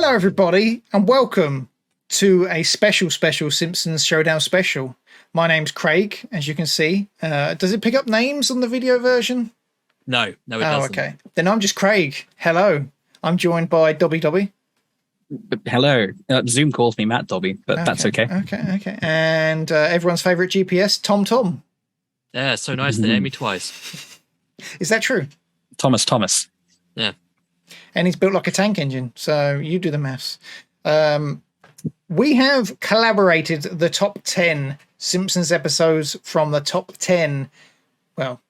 Hello, everybody, and welcome to a special Simpsons Showdown special. My name's Craig, as you can see. Does it pick up names on the video version? No, it doesn't. Okay. Then I'm just Craig. Hello. I'm joined by Dobby. Hello. Zoom calls me Matt Dobby, but that's okay. Okay. And everyone's favourite GPS, Tom. Yeah, so nice they named me twice. Is that true? Thomas. Yeah. And he's built like a tank engine, so you do the maths. We have collaborated the top 10 Simpsons episodes from the top 10. Well,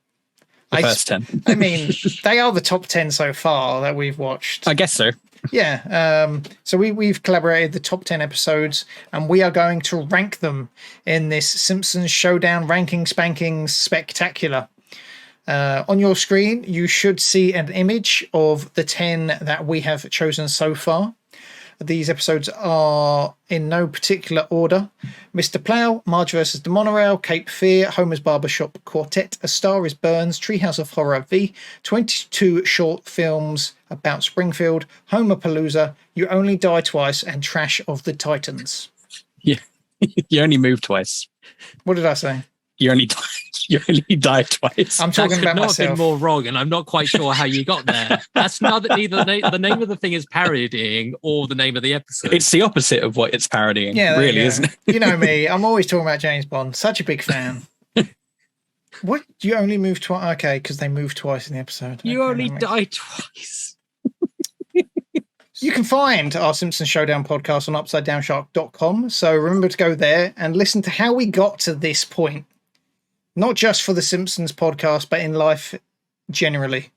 the first 10. I mean, they are the top 10 so far that we've watched. I guess so. Yeah. So we've collaborated the top 10 episodes, and we are going to rank them in this Simpsons Showdown Ranking Spanking Spectacular. On your screen, you should see an image of the 10 that we have chosen so far. These episodes are in no particular order. Mr. Plow, Marge vs. the Monorail, Cape Feare, Homer's Barbershop, Quartet, A Star is Burns, Treehouse of Horror V, 22 short films about Springfield, Homerpalooza, You Only Die Twice, and Trash of the Titans. Yeah, you only move twice. What did I say? You only die twice. I'm talking about myself. That could not have been more wrong, and I'm not quite sure how you got there. That's neither the name of the thing is parodying or the name of the episode. It's the opposite of what it's parodying, really, isn't it? You know me. I'm always talking about James Bond. Such a big fan. What? You only move twice? Okay, because they move twice in the episode. You only die twice. You can find our Simpsons Showdown podcast on UpsideDownShark.com. So remember to go there and listen to how we got to this point. Not just for the Simpsons podcast, but in life generally.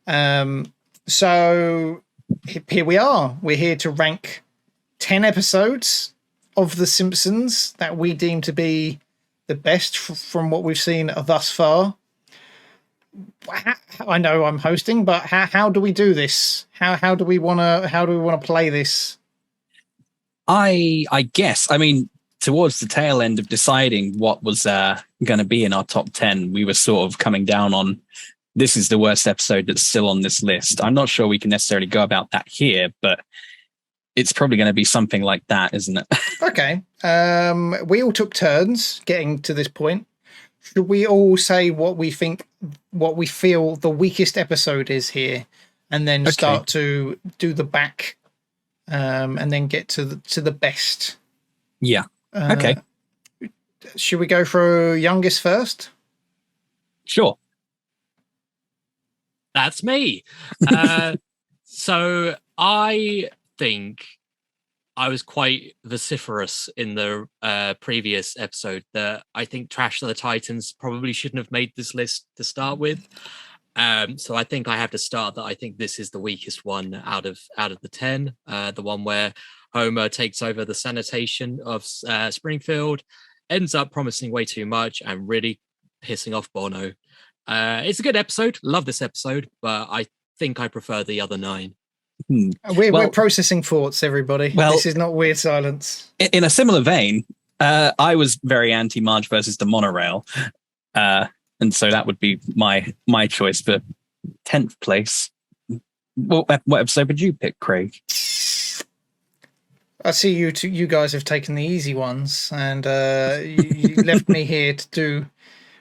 So here we are. We're here to rank 10 episodes of The Simpsons that we deem to be the best from what we've seen thus far. I know I'm hosting, but how do we do this? How do we want to play this? I guess. I mean, towards the tail end of deciding what was going to be in our top 10, we were sort of coming down on this is the worst episode that's still on this list. I'm not sure we can necessarily go about that here, but it's probably going to be something like that, isn't it? Okay. We all took turns getting to this point. Should we all say what we feel the weakest episode is here, and then start to do the back, and then get to the best? Yeah. Okay. Should we go for youngest first? Sure. That's me. So I think I was quite vociferous in the previous episode that I think Trash of the Titans probably shouldn't have made this list to start with. So I think I have to start that I think this is the weakest one out of the 10. The one where Homer takes over the sanitation of Springfield, ends up promising way too much and really pissing off Bono. It's a good episode. Love this episode, but I think I prefer the other 9. We're processing thoughts, everybody. Well, this is not weird silence. In a similar vein, I was very anti Marge versus the Monorail. And so that would be my choice for 10th place. What episode would you pick, Craig? I see you guys have taken the easy ones, and you left me here to do.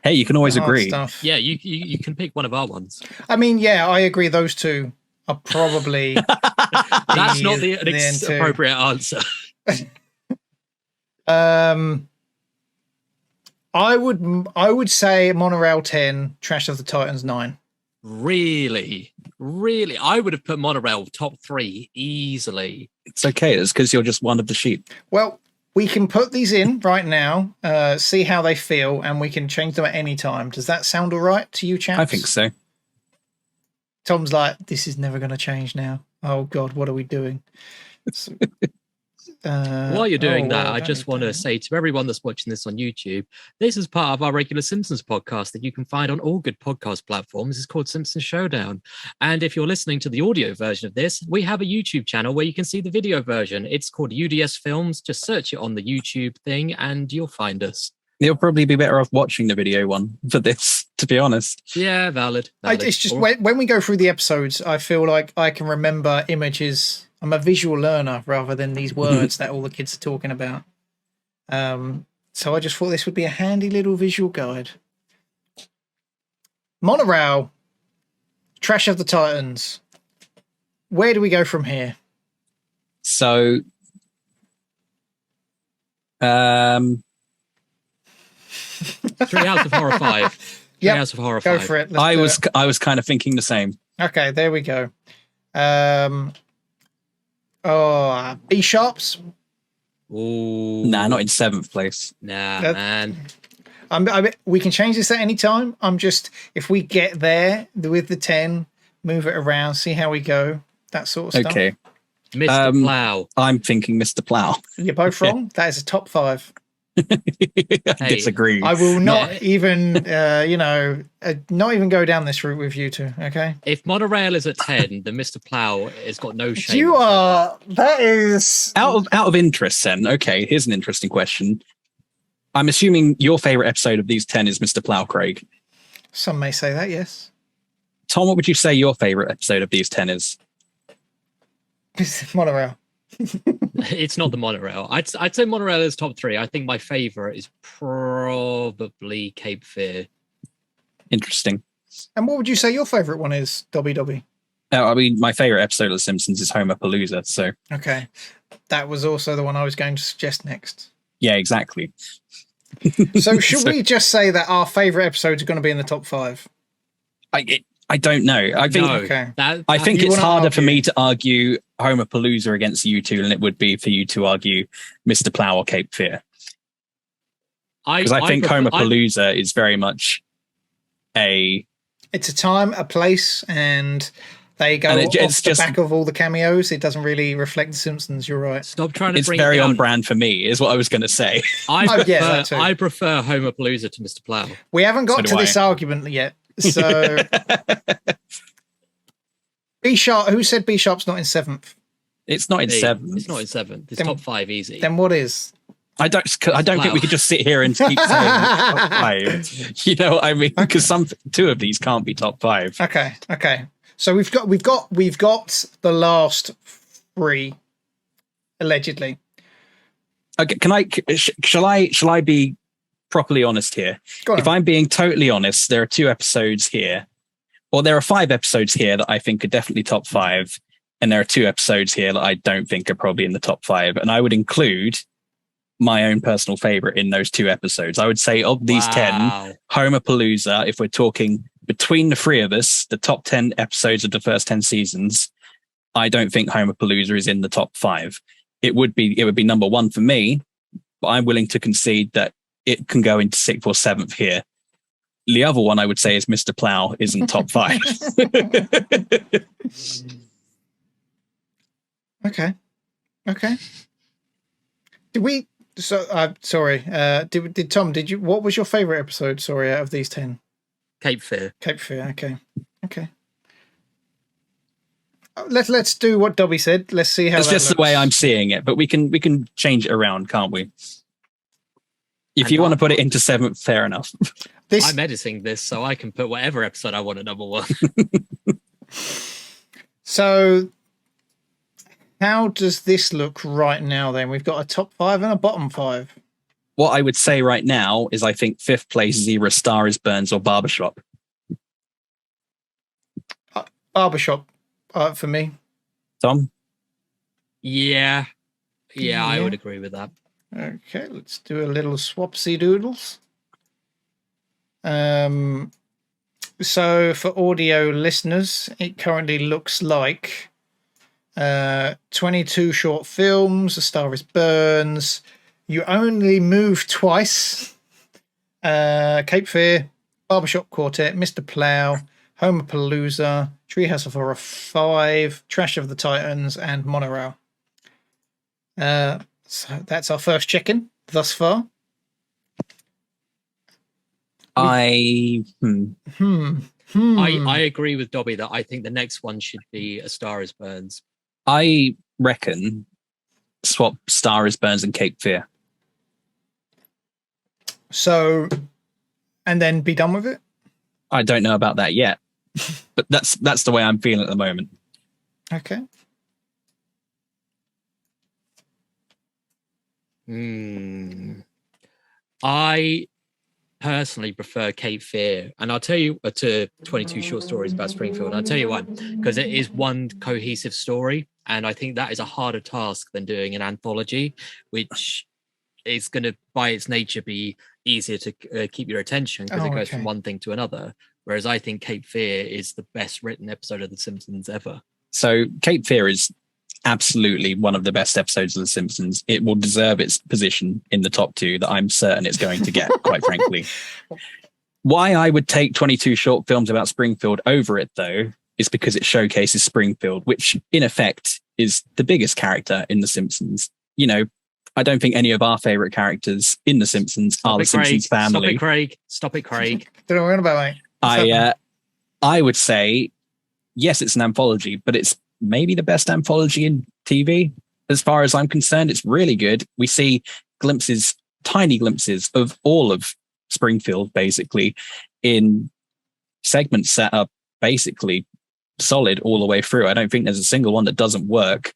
Hey, you can always agree. Stuff. Yeah, you can pick one of our ones. I mean, yeah, I agree. Those two are probably. That's not the appropriate answer. I would say Monorail 10, Trash of the Titans 9. Really? I would have put Monorail top 3 easily. It's okay. It's because you're just one of the sheep. Well, we can put these in right now, see how they feel, and we can change them at any time. Does that sound all right to you, chaps? I think so. Tom's like, this is never going to change now. Oh, God, what are we doing? While you're doing that, I just want to say to everyone that's watching this on YouTube, this is part of our regular Simpsons podcast that you can find on all good podcast platforms. It's called Simpsons Showdown. And if you're listening to the audio version of this, we have a YouTube channel where you can see the video version. It's called UDS Films. Just search it on the YouTube thing and you'll find us. You'll probably be better off watching the video one for this, to be honest. Yeah, valid. It's just when we go through the episodes, I feel like I can remember images I'm a visual learner rather than these words that all the kids are talking about. So I just thought this would be a handy little visual guide. Monorail, Trash of the Titans. Where do we go from here? So, Treehouse of Horror 5. Yep, Treehouse of Horror go 5. for it. I was kind of thinking the same. Okay, there we go. B sharps. Ooh. Nah, not in 7th place. Nah, That- man. We can change this at any time. If we get there with the 10, move it around, see how we go, that sort of stuff. Okay. Mr. Plow. I'm thinking Mr. Plow. You're both wrong. That is a top 5. I disagree. I will not Yeah. even, not even go down this route with you two. Okay. If Monorail is at 10, then Mr. Plow has got no shame. You are. That is Out of interest, then. Okay, here's an interesting question. I'm assuming your favorite episode of these 10 is Mr. Plow, Craig. Some may say that. Yes. Tom, what would you say your favorite episode of these 10 is? Monorail. It's not the Monorail. I'd say Monorail is top 3. I think my favorite is probably Cape Fear. Interesting. And what would you say your favorite one is, Dobby Dobby? I mean, my favorite episode of The Simpsons is Homerpalooza. So Okay. That was also the one I was going to suggest next. yeah, exactly. So should we just say that our favorite episodes are going to be in the top 5? I don't know. I think No, Okay. I think You it's wanna harder for argue? me to argue Homerpalooza against you two than it would be for you to argue Mr. Plow or Cape Fear. Because I think Homerpalooza is very much It's a time, a place, and they go And off it's the just- back of all the cameos. It doesn't really reflect The Simpsons. You're right. Stop trying to it's bring very it down. on brand for me, is what I was going to say. yeah, that too. I prefer Homerpalooza to Mr. Plow. We haven't got So do to this I. argument yet. So B Sharp. Who said B Sharp's not in 7th? It's not in Hey, 7th. It's not in 7th. It's Then- top 5 easy. Then what is? I don't think we could just sit here and keep saying top 5. You know what I mean? Because two of these can't be top 5. Okay. So we've got the last 3 allegedly. Okay, shall I be properly honest here? Go on. If I'm being totally honest, there are 2 episodes here, or there are 5 episodes here that I think are definitely top 5, and there are 2 episodes here that I don't think are probably in the top 5, and I would include my own personal favorite in those 2 episodes. I would say of these 10, Wow. Homerpalooza, if we're talking between the 3 of us, the top 10 episodes of the first 10 seasons, I don't think Homerpalooza is in the top 5. It would be number 1 for me, but I'm willing to concede that it can go into 6th or 7th here. The other one I would say is Mr. Plow isn't top 5. Okay. Did we? So sorry. Did Tom? Did you? What was your favorite episode? Sorry, out of these 10. Cape Fear. Cape Fear. Okay. Let's do what Dobby said. Let's see how It's that just the looks. way I'm seeing it, but we can change it around, can't we? If you want to put it into 7th, fair enough. This I'm editing this, so I can put whatever episode I want at number 1. So, how does this look right now? Then we've got a top 5 and a bottom 5. What I would say right now is I think 5th place is either A Star Is Burns or Barbershop. Barbershop for me. Tom? Yeah, I would agree with that. Okay, let's do a little swapsy doodles. So for audio listeners, it currently looks like 22 short films, A Star Is Burns, You Only Move Twice, Cape Fear, Barbershop Quartet, Mr. Plow, Homerpalooza, Treehouse of Horror 5, Trash of the Titans, and Monorail. So that's our first check-in thus far. I agree with Dobby that I think the next one should be A Star Is Burns. I reckon swap Star Is Burns and Cape Fear. So, and then be done with it? I don't know about that yet, but that's the way I'm feeling at the moment. Okay. I personally prefer Cape Fear, and I'll tell you to 22 short stories about Springfield. I'll tell you why, because it is one cohesive story, and I think that is a harder task than doing an anthology, which is going to, by its nature, be easier to keep your attention because it goes from one thing to another. Whereas I think Cape Fear is the best written episode of The Simpsons ever. So Cape Fear is absolutely one of the best episodes of The Simpsons. It will deserve its position in the top 2 that I'm certain it's going to get, quite frankly. Why I would take 22 short films about Springfield over it, though, is because it showcases Springfield, which in effect is the biggest character in The Simpsons. You know, I don't think any of our favorite characters in The Simpsons are the Simpsons family. Stop it, Craig. Stop it, Craig. Don't know what I'm about, mate. I would say, yes, it's an anthology, but it's maybe the best anthology in TV. As far as I'm concerned, it's really good. We see glimpses, tiny glimpses of all of Springfield, basically, in segments that are basically solid all the way through. I don't think there's a single one that doesn't work.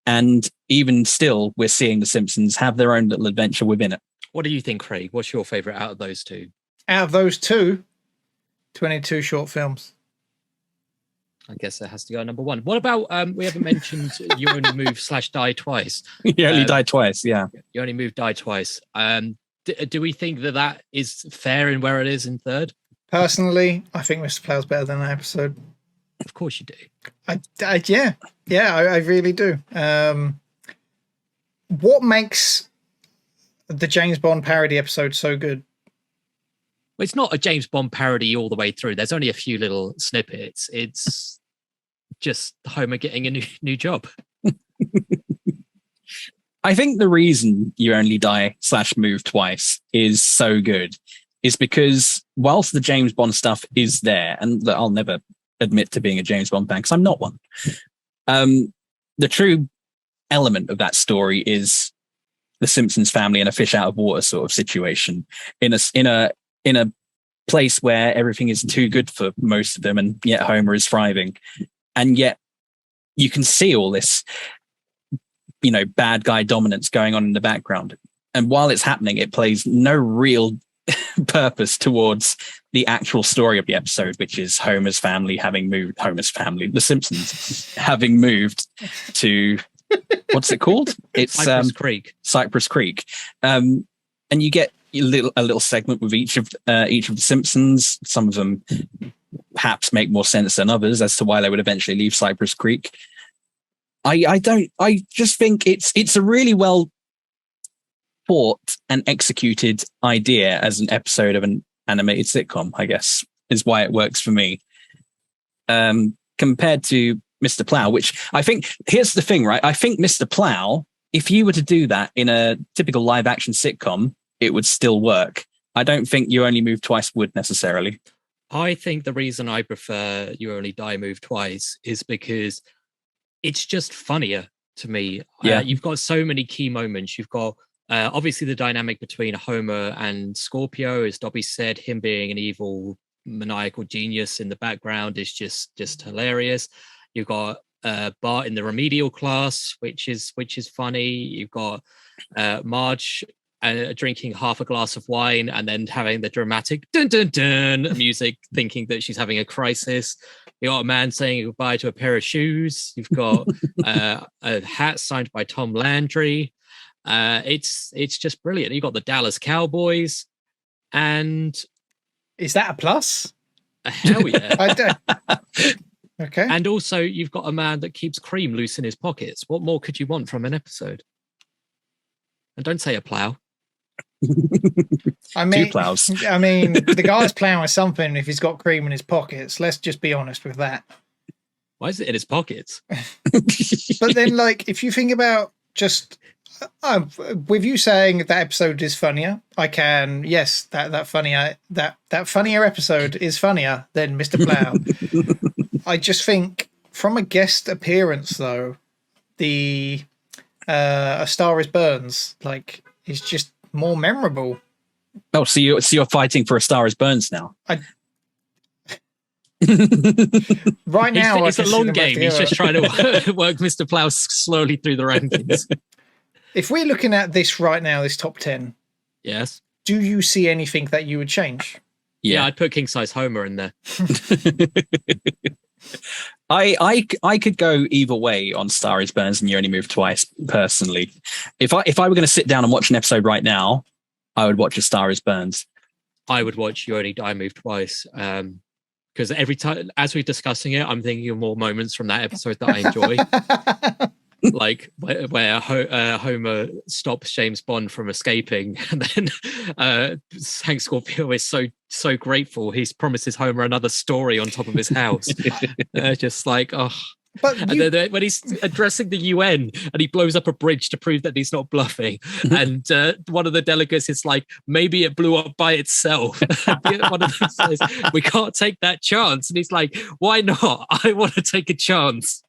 And even still, we're seeing The Simpsons have their own little adventure within it. What do you think, Craig? What's your favorite out of those 2? Out of those 2, 22 short films. I guess it has to go number 1. What about, we haven't mentioned You Only Move / Die Twice. You only die twice, yeah. You Only Move, Die Twice. Do we think that is fair in where it is in 3rd? Personally, I think Mr. Plow's better than that episode. Of course you do. I really do. What makes the James Bond parody episode so good? Well, it's not a James Bond parody all the way through. There's only a few little snippets. It's just Homer getting a new job. I think the reason You Only Die / Move Twice is so good is because whilst the James Bond stuff is there, and I'll never admit to being a James Bond fan because I'm not one, the true element of that story is the Simpsons family and a fish out of water sort of situation in a place where everything is too good for most of them, and yet Homer is thriving, and yet you can see all this, you know, bad guy dominance going on in the background, and while it's happening, it plays no real purpose towards the actual story of the episode, which is the Simpsons having moved to what's it called? It's Cypress Creek. And you get a little segment with each of the Simpsons. Some of them perhaps make more sense than others as to why they would eventually leave Cypress Creek. I just think it's a really well thought and executed idea as an episode of an animated sitcom, I guess, is why it works for me. Compared to Mr. Plow, which I think, here's the thing, right? I think Mr. Plow, if you were to do that in a typical live action sitcom, it would still work. I don't think You Only Move Twice would necessarily. I think the reason I prefer You Only Die Move Twice is because it's just funnier to me. Yeah. You've got so many key moments. You've got obviously the dynamic between Homer and Scorpio, as Dobby said, him being an evil maniacal genius in the background is just hilarious. You've got Bart in the remedial class, which is funny. You've got Marge drinking half a glass of wine and then having the dramatic dun dun dun music, thinking that she's having a crisis. You got a man saying goodbye to a pair of shoes. You've got a hat signed by Tom Landry. It's just brilliant. You've got the Dallas Cowboys, and is that a plus? Hell yeah! I don't. Okay. And also, you've got a man that keeps cream loose in his pockets. What more could you want from an episode? And don't say a plow. I mean, 2 plows. I mean, the guy's plowing something if he's got cream in his pockets. Let's just be honest with that. Why is it in his pockets? But then, like, if you think about just with you saying that episode is funnier, I can that funnier episode is funnier than Mr. Plow. I just think from a guest appearance though, the A Star Is Burns is just more memorable. Oh, so you're fighting for A Star Is Burns now? Right now, it's a long game. He's just trying to work Mr. Plow slowly through the rankings. If we're looking at this right now, this top 10, Yes. do you see anything that you would change? Yeah, I'd put King Size Homer in there. I could go either way on Star is Burns and You Only Move Twice. Personally, if I were going to sit down and watch an episode right now, I would watch A Star is Burns. I would watch You Only Die Move Twice. Because every time, as we're discussing it, I'm thinking of more moments from that episode that I enjoy. Like where Homer stops James Bond from escaping, and then Hank Scorpio is so grateful. He promises Homer another story on top of his house. Just like, oh. But and then when he's addressing the UN and he blows up a bridge to prove that he's not bluffing, and one of the delegates is like, maybe it blew up by itself. One of them says, we can't take that chance, and he's like, why not? I want to take a chance.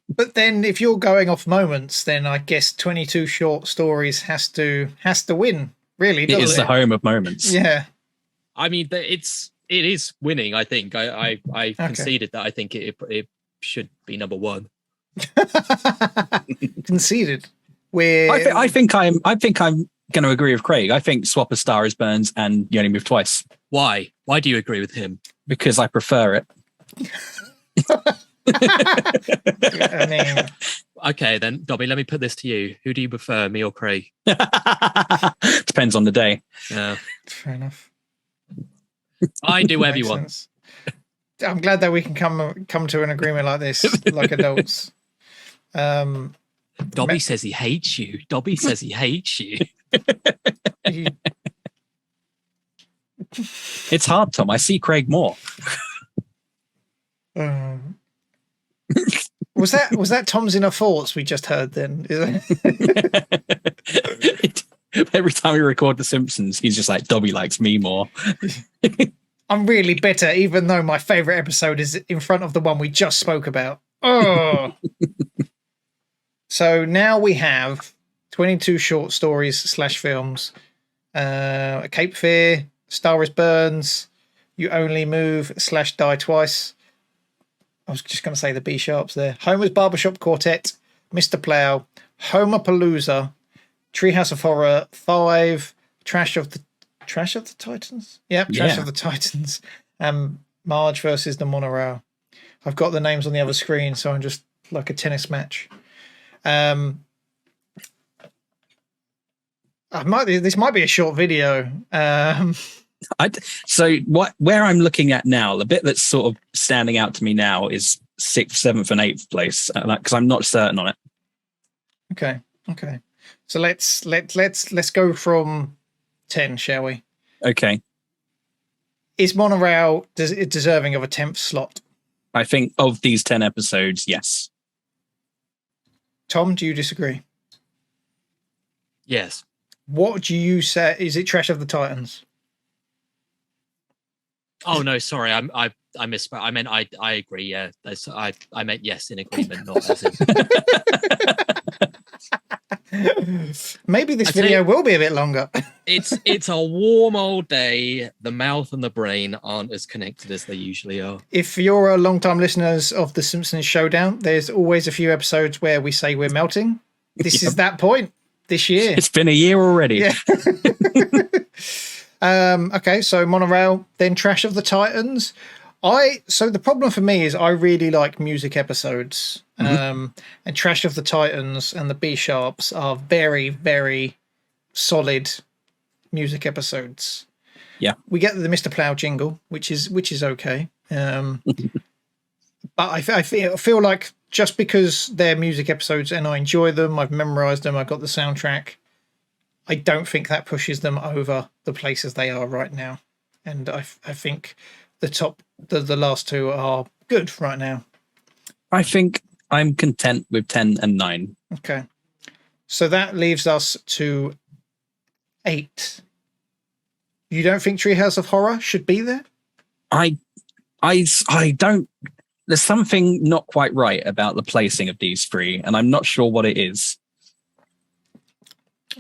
But then, if you're going off moments, then I guess 22 Short Stories has to win. Really, doesn't it? It is the home of moments. Yeah. I mean, it is winning. I think I conceded that. I think it should be number one. Conceded. I think I'm going to agree with Craig. I think swap A Star is Burns and You Only Move Twice. Why? Why do you agree with him? Because I prefer it. I mean, okay, then, Dobby, let me put this to you. Who do you prefer, me or Craig? Depends on the day. Yeah. Fair enough. I do whatever you Makes want. sense. I'm glad that we can come to an agreement like this, like adults. Dobby says he hates you. Dobby says he hates you. It's hard, Tom. I see Craig more. Was that Tom's inner thoughts we just heard then? Every time we record The Simpsons, he's just like, Dobby likes me more. I'm really bitter, even though my favourite episode is in front of the one we just spoke about. Oh. So now we have 22 short stories / films. Cape Fear, Star is Burns, You Only Move / Die Twice. I was just going to say the B sharps there. Homer's Barbershop Quartet, Mr. Plow, Homerpalooza, Treehouse of Horror 5, Trash of the Titans? Yep, Trash of the Titans. And Marge versus the Monorail. I've got the names on the other screen, so I'm just like a tennis match. This might be a short video. Where I'm looking at now, the bit that's sort of standing out to me now is 6th, 7th, and 8th place, because I'm not certain on it. Okay. So let's go from 10, shall we? Okay. Is Monorail deserving of a 10th slot? I think of these 10 episodes, yes. Tom, do you disagree? Yes. What do you say? Is it Trash of the Titans? Oh no, sorry, I misspoke. I meant I agree. Yeah, I meant yes in agreement, not as in. Maybe this video will be a bit longer. It's a warm old day. The mouth and the brain aren't as connected as they usually are. If you're a long-time listeners of the Simpsons Showdown, there's always a few episodes where we say we're melting. This is that point this year. It's been a year already. Yeah. Okay, so Monorail, then Trash of the Titans. So the problem for me is I really like music episodes. And Trash of the Titans and the B Sharps are very, very solid music episodes. Yeah. We get the Mr. Plow jingle, which is okay. But I feel like just because they're music episodes and I enjoy them, I've memorized them, I've got the soundtrack, I don't think that pushes them over the places they are right now. And I think the last two are good right now. I think I'm content with 10 and 9. Okay. So that leaves us to 8. You don't think Treehouse of Horror should be there? I don't. There's something not quite right about the placing of these three, and I'm not sure what it is.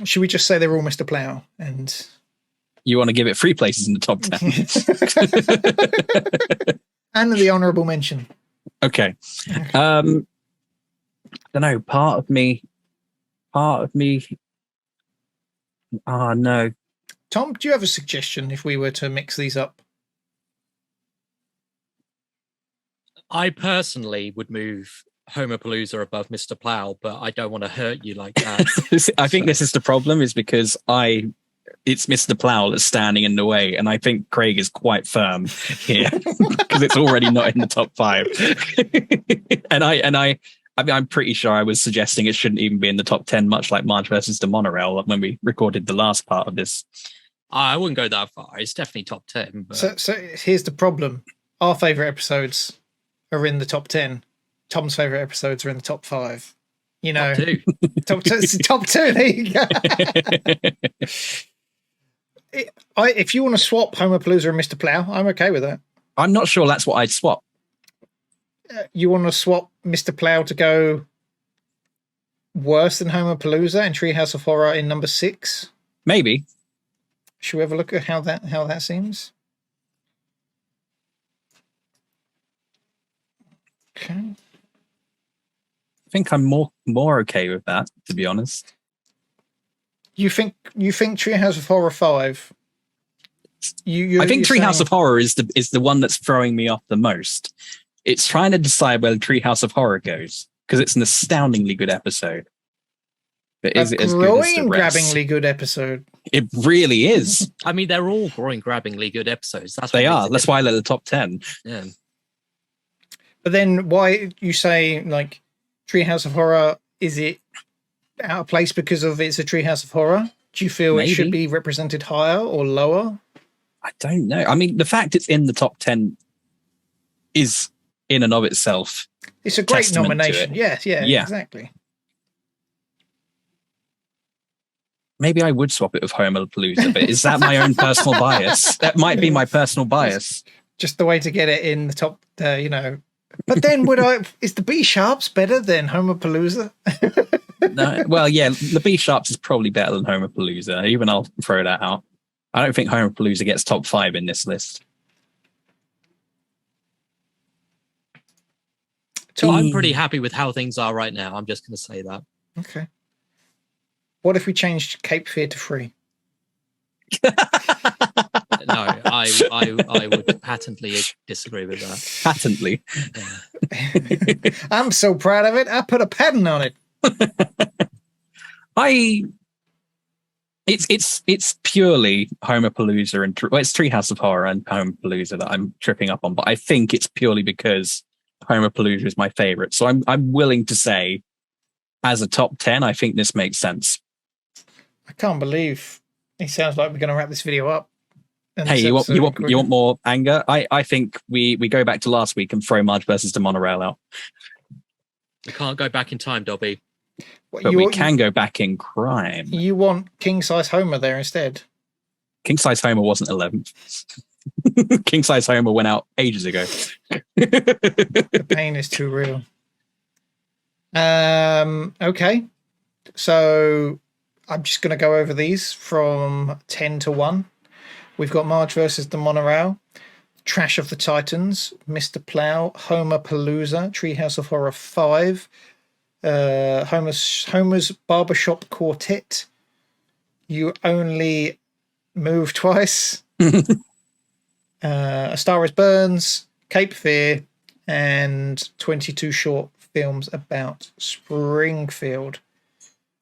Should we just say they're all Mr. Plow? And you want to give it 3 places in the top 10? And the honourable mention. Okay. I don't know. Part of me Part of me. Oh, no. Tom, do you have a suggestion if we were to mix these up? I personally would move Homerpalooza above Mr. Plow, but I don't want to hurt you like that. I think this is the problem, is because it's Mr. Plow that's standing in the way, and I think Craig is quite firm here because it's already not in the top 5. I'm pretty sure I was suggesting it shouldn't even be in the top 10, much like Marge versus the Monorail when we recorded the last part of this. I wouldn't go that far. It's definitely top 10. But... So here's the problem. Our favourite episodes are in the top 10. Tom's favourite episodes are in the top 5. You know, top 2. top 2. There you go. If you want to swap Homerpalooza and Mr. Plow, I'm okay with that. I'm not sure that's what I'd swap. You want to swap Mr. Plow to go worse than Homerpalooza and Treehouse of Horror in number 6? Maybe. Should we have a look at how that seems? Okay. I think I'm more okay with that, to be honest. You think Treehouse of Horror 5? I think Treehouse of Horror is the one that's throwing me off the most. It's trying to decide where Treehouse of Horror goes, because it's an astoundingly good episode. But is it as good as the rest? Groin-grabbingly good episode. It really is. I mean, they're all groin-grabbingly good episodes. That's they are. That's why they're the top 10. Yeah. But then why you say, like, Treehouse of Horror, is it out of place because of it's a Treehouse of Horror? Do you feel it should be represented higher or lower? I don't know. I mean, the fact it's in the top 10 is in and of itself. It's a great nomination. Yeah, exactly. Maybe I would swap it with Homerpalooza, but is that my own personal bias? That might be my personal bias. Just the way to get it in the top, you know. But then is the B Sharps better than Homerpalooza? No, well, yeah, the B Sharps is probably better than Homerpalooza. Even I'll throw that out. I don't think Homerpalooza gets top 5 in this list. So I'm pretty happy with how things are right now. I'm just going to say that. Okay. What if we changed Cape Fear to free? No, I would patently disagree with that. Patently. Yeah. I'm so proud of it. I put a patent on it. It's purely Homerpalooza and it's Treehouse of Horror and Homerpalooza that I'm tripping up on, but I think it's purely because Homerpalooza is my favorite. So I'm willing to say, as a top 10, I think this makes sense. I can't believe it sounds like we're going to wrap this video up. Hey, you want more anger? I think we go back to last week and throw Marge versus the Monorail out. We can't go back in time, Dobby. But we can go back in crime. You want King Size Homer there instead? King Size Homer wasn't 11th. King Size Homer went out ages ago. The pain is too real. Okay. So I'm just going to go over these from 10 to 1. We've got Marge versus the Monorail, Trash of the Titans, Mr. Plow, Homerpalooza, Treehouse of Horror 5, Homer's Barbershop Quartet, You Only Move Twice, A Star Is Burns, Cape Fear, and 22 short films about Springfield.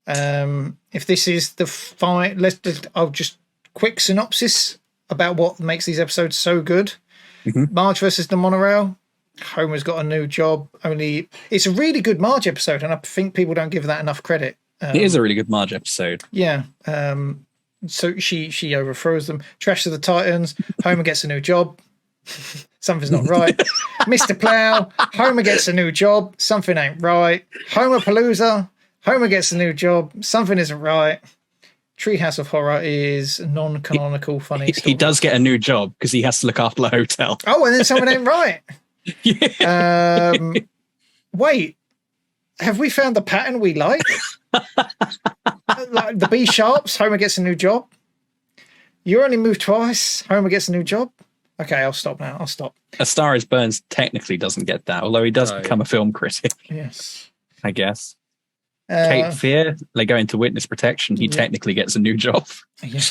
If this is the I'll just quick synopsis about what makes these episodes so good. Marge versus the Monorail. Homer's got a new job. It's a really good Marge episode, and I think people don't give that enough credit. It is a really good Marge episode. Yeah. So she overthrows them. Trash of the Titans. Homer gets a new job. Something's not right. Mr. Plow. Homer gets a new job. Something ain't right. Homerpalooza. Homer gets a new job. Something isn't right. Treehouse of Horror is non-canonical funny story. He does get a new job because he has to look after the hotel. Oh, and then something ain't right. Yeah. Wait, have we found the pattern we like? Like the B Sharps, Homer gets a new job. You Only Move Twice, Homer gets a new job. Okay, I'll stop now. I'll stop. A Star Is Burns technically doesn't get that, although he does become a film critic. Yes. I guess. Cape Fear, they go into witness protection. He Yeah. technically gets a new job. Yeah.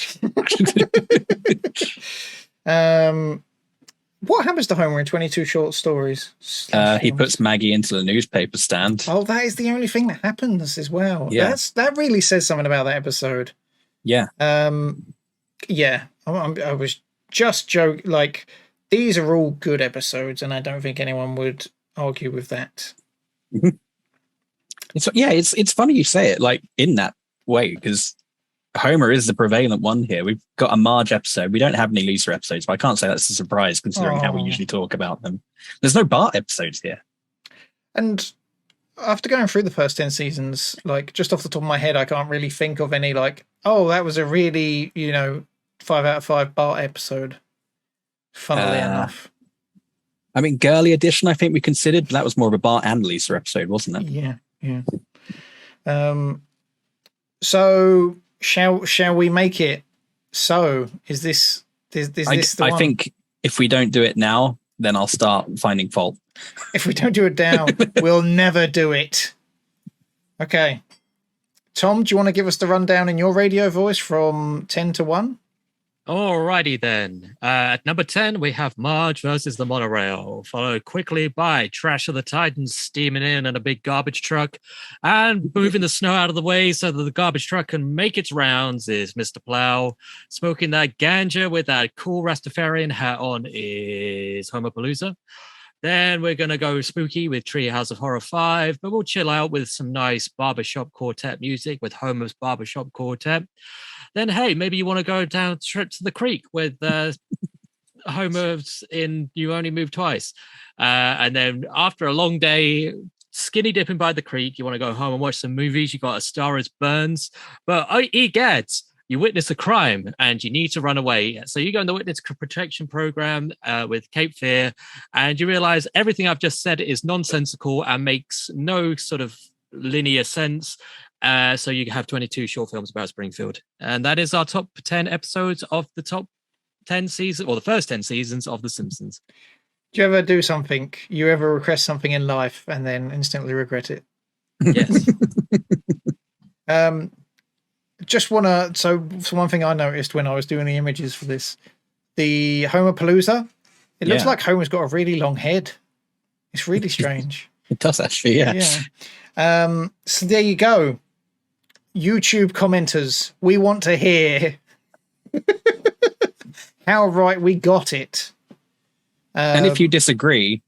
What happens to Homer in 22 Short Stories? He puts Maggie into the newspaper stand. Oh, that is the only thing that happens as well. Yeah. That really says something about that episode. Yeah. Yeah. I was just joking. Like, these are all good episodes, and I don't think anyone would argue with that. It's funny you say it like in that way, because Homer is the prevalent one here. We've got a Marge episode. We don't have any Lisa episodes, but I can't say that's a surprise considering how we usually talk about them. There's no Bart episodes here. And after going through the first 10 seasons, like, just off the top of my head, I can't really think of any, like, oh, that was a really, 5 out of 5 Bart episode. Funnily enough. I mean, Girly Edition, I think we considered, but that was more of a Bart and Lisa episode, wasn't it? Yeah. So shall we make it? So is this the one? I think if we don't do it now, then I'll start finding fault. If we don't do it down, we'll never do it. Okay. Tom, do you want to give us the rundown in your radio voice from 10 to 1? Alrighty then. At number 10, we have Marge versus the Monorail, followed quickly by Trash of the Titans steaming in a big garbage truck, and moving the snow out of the way so that the garbage truck can make its rounds is Mr. Plow. Smoking that ganja with that cool Rastafarian hat on is Homerpalooza. Then we're going to go spooky with Treehouse of Horror 5, but we'll chill out with some nice Barbershop Quartet music with Homer's Barbershop Quartet. Then, hey, maybe you want to go down trip to the creek with Homer's in You Only Move Twice. And then after a long day, skinny dipping by the creek, you want to go home and watch some movies. You got A Star Is Burns. But egads, you witness a crime and you need to run away. So you go in the witness protection program with Cape Fear, and you realize everything I've just said is nonsensical and makes no sort of linear sense. So you have 22 short films about Springfield. And that is our top 10 episodes of the top 10 seasons, or the first 10 seasons of The Simpsons. Do you ever do something, you ever request something in life and then instantly regret it? Yes. Just want to, so one thing I noticed when I was doing the images for this, the Homerpalooza, it looks like Homer's got a really long head. It's really strange. It does actually, yeah. So there you go. YouTube commenters, we want to hear how right we got it. And if you disagree,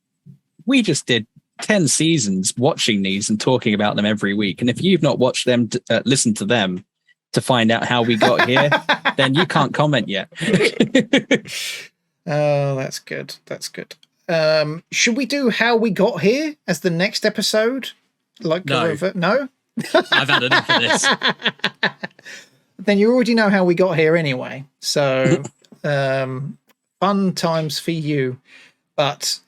we just did 10 seasons watching these and talking about them every week. And if you've not watched them, listened to them to find out how we got here, then you can't comment yet. Oh, that's good. That's good. Should we do how we got here as the next episode? Like, no? I've had enough of this. Then you already know how we got here anyway. So, fun times for you. But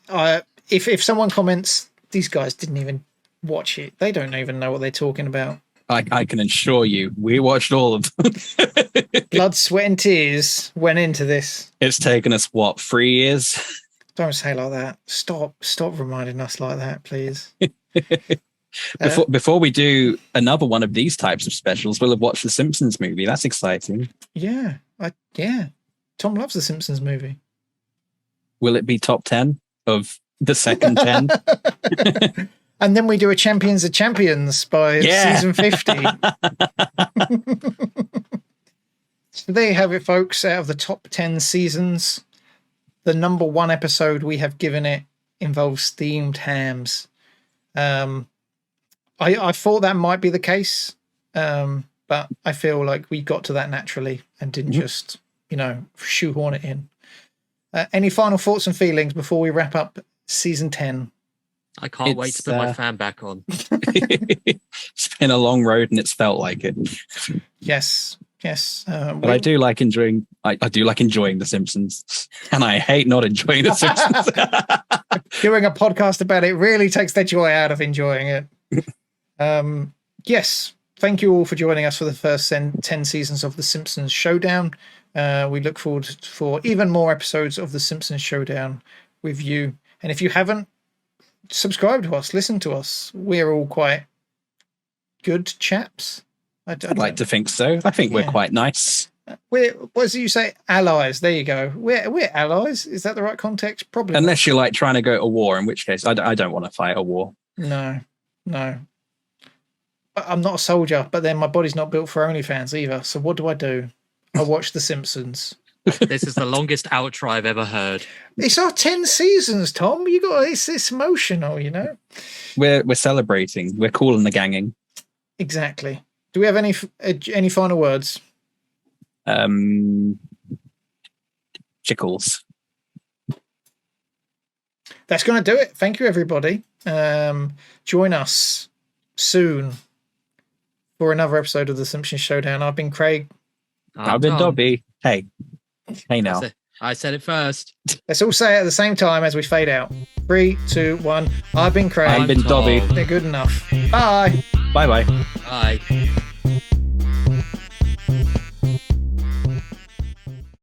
if someone comments, these guys didn't even watch it. They don't even know what they're talking about. I can assure you, we watched all of them. Blood, sweat, and tears went into this. It's taken us, 3 years? Don't say like that. Stop reminding us like that, please. Before we do another one of these types of specials, we'll have watched the Simpsons movie. That's exciting. Yeah. Tom loves the Simpsons movie. Will it be top 10 of the second 10? And then we do a Champions of Champions by season 50. So there you have it, folks. Out of the top 10 seasons, the number 1 episode we have given it involves themed hams. I thought that might be the case, but I feel like we got to that naturally and didn't just, shoehorn it in. Any final thoughts and feelings before we wrap up season 10? I can't wait to put my fan back on. It's been a long road and it's felt like it. Yes. But I do like enjoying. I do like enjoying The Simpsons, and I hate not enjoying The Simpsons. Doing a podcast about it really takes the joy out of enjoying it. Yes, thank you all for joining us for the first 10 seasons of The Simpsons Showdown. We look forward for even more episodes of The Simpsons Showdown with you. And if you haven't, subscribe to us, listen to us. We're all quite good chaps? I'd like to think so. I think we're quite nice. What does you say? Allies. There you go. We're allies. Is that the right context? Probably. Unless you're like trying to go to war, in which case I don't want to fight a war. No. I'm not a soldier, but then my body's not built for OnlyFans either. So what do? I watch The Simpsons. This is the longest outro I've ever heard. It's our 10 seasons, Tom. It's emotional, you know. We're celebrating. We're calling the ganging. Exactly. Do we have any final words? Chickles. That's going to do it. Thank you, everybody. Join us soon for another episode of The Simpsons Showdown. I've been Craig. I've been Dobby. Hey now. I said it first. Let's all say it at the same time as we fade out. 3, 2, 1. I've been Craig. I've been Dobby. They're good enough. Bye. Bye. Bye.